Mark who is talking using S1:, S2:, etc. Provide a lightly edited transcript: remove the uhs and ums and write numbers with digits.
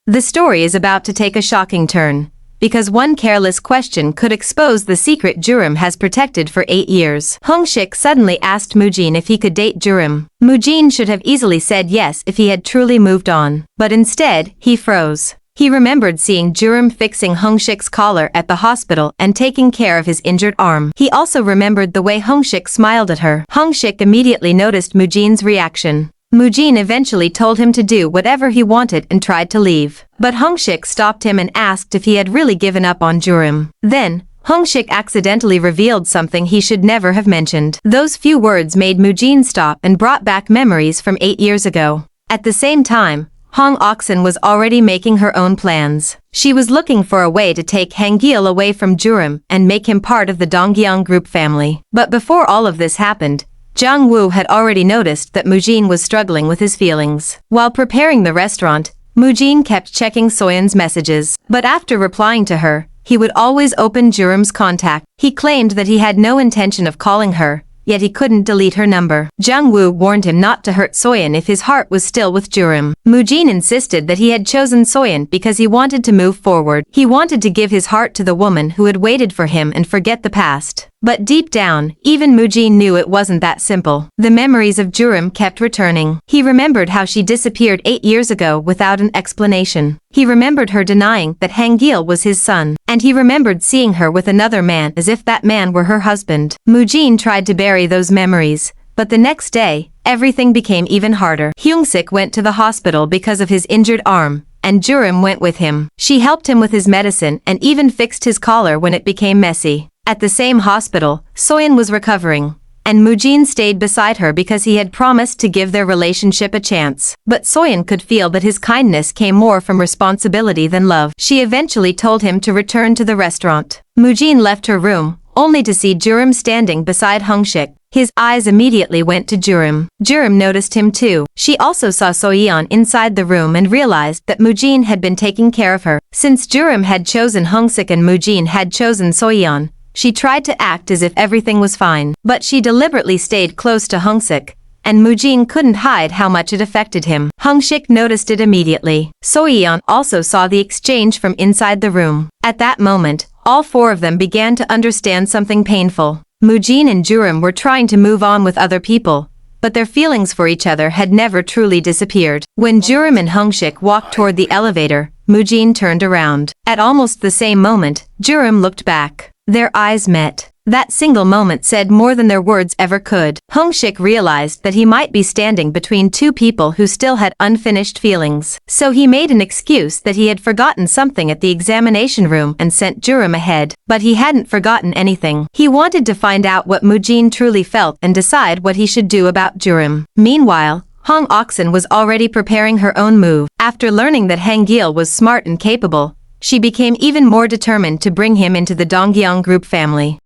S1: The story is about to take a shocking turn, because one careless question could expose the secret Kyu-Rim has protected for 8 years. Hong-sik suddenly asked Mu-Jin if he could date Kyu-Rim. Mu-Jin should have easily said yes if he had truly moved on, but instead, he froze. He remembered seeing Kyu-Rim fixing Hong-sik's collar at the hospital and taking care of his injured arm. He also remembered the way Hong-sik smiled at her. Hong-sik immediately noticed Mu-Jin's reaction. Mu-Jin eventually told him to do whatever he wanted and tried to leave. But Hong-sik stopped him and asked if he had really given up on Kyu-Rim. Then, Hong-sik accidentally revealed something he should never have mentioned. Those few words made Mu-Jin stop and brought back memories from 8 years ago. At the same time, Hong Oksan was already making her own plans. She was looking for a way to take Han Kyu-Rim away from Kyu-Rim and make him part of the Donggyang group family. But before all of this happened, Jang Woo had already noticed that Mu-Jin was struggling with his feelings. While preparing the restaurant, Mu-Jin kept checking Soyeon's messages. But after replying to her, he would always open Kyu-Rim's contact. He claimed that he had no intention of calling her, yet he couldn't delete her number. Jang Woo warned him not to hurt Soyeon if his heart was still with Kyu-Rim. Mu-Jin insisted that he had chosen Soyeon because he wanted to move forward. He wanted to give his heart to the woman who had waited for him and forget the past. But deep down, even Mu-Jin knew it wasn't that simple. The memories of Kyu-Rim kept returning. He remembered how she disappeared 8 years ago without an explanation. He remembered her denying that Han Kyu-Rim was his son. And he remembered seeing her with another man as if that man were her husband. Mu-Jin tried to bury those memories. But the next day, everything became even harder. Hyung-sik went to the hospital because of his injured arm, and Kyu-Rim went with him. She helped him with his medicine and even fixed his collar when it became messy. At the same hospital, Soyeon was recovering, and Mu-Jin stayed beside her because he had promised to give their relationship a chance. But Soyeon could feel that his kindness came more from responsibility than love. She eventually told him to return to the restaurant. Mu-Jin left her room, only to see Kyu-Rim standing beside Hong-sik. His eyes immediately went to Kyu-Rim. Kyu-Rim noticed him too. She also saw Soyeon inside the room and realized that Mu-Jin had been taking care of her. Since Kyu-Rim had chosen Hong-sik and Mu-Jin had chosen Soyeon, she tried to act as if everything was fine. But she deliberately stayed close to Hong-sik, and Mu-Jin couldn't hide how much it affected him. Hong-sik noticed it immediately. Soyeon also saw the exchange from inside the room. At that moment, all 4 of them began to understand something painful. Mu-Jin and Kyu-Rim were trying to move on with other people, but their feelings for each other had never truly disappeared. When Kyu-Rim and Hong-sik walked toward the elevator, Mu-Jin turned around. At almost the same moment, Kyu-Rim looked back. Their eyes met. That single moment said more than their words ever could. Hong-sik realized that he might be standing between 2 people who still had unfinished feelings. So he made an excuse that he had forgotten something at the examination room and sent Kyu-Rim ahead. But he hadn't forgotten anything. He wanted to find out what Mu-Jin truly felt and decide what he should do about Kyu-Rim. Meanwhile, Hong Oksan was already preparing her own move. After learning that Han Kyu-Rim was smart and capable, she became even more determined to bring him into the Donggyang group family.